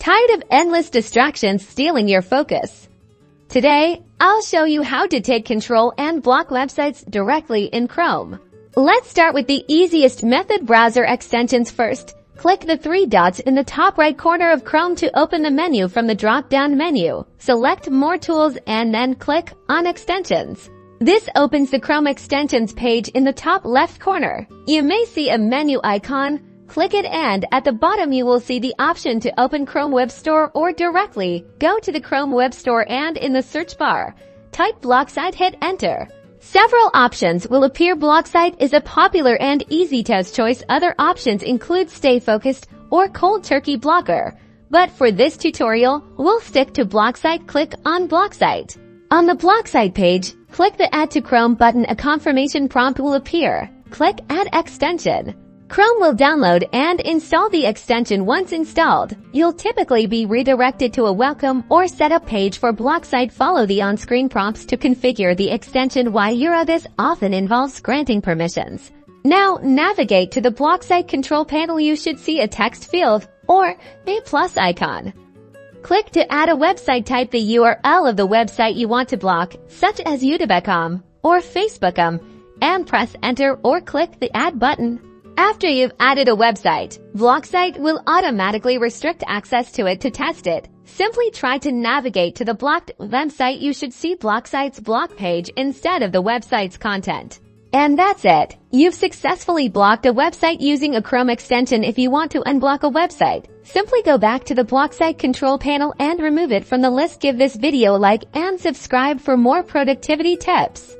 Tired of endless distractions stealing your focus? Today, I'll show you how to take control and block websites directly in Chrome. Let's start with the easiest method: browser extensions first. Click the three dots in the top right corner of Chrome to open the menu from the drop-down menu. Select More Tools and then click on Extensions. This opens the Chrome Extensions page in the top left corner. You may see a menu icon. Click it and at the bottom you will see the option to open Chrome Web Store or directly go to the Chrome Web Store and in the search bar, type BlockSite, hit enter. Several options will appear. BlockSite is a popular and easy-to-use choice. Other options include Stay Focused or Cold Turkey Blocker. But for this tutorial, we'll stick to BlockSite. Click on BlockSite. On the BlockSite page, click the Add to Chrome button. A confirmation prompt will appear. Click Add Extension. Chrome will download and install the extension. Once installed, you'll typically be redirected to a welcome or setup page for BlockSite. Follow the on-screen prompts to configure the extension. This often involves granting permissions. Now, navigate to the BlockSite control panel. You should see a text field or a plus icon. Click to add a website. Type the URL of the website you want to block, such as youtube.com or facebook.com, and press enter or click the add button. After you've added a website, BlockSite will automatically restrict access to it. To test it, simply try to navigate to the blocked website. You should see BlockSite's block page instead of the website's content. And that's it. You've successfully blocked a website using a Chrome extension. If you want to unblock a website, simply go back to the BlockSite control panel and remove it from the list. Give this video a like and subscribe for more productivity tips.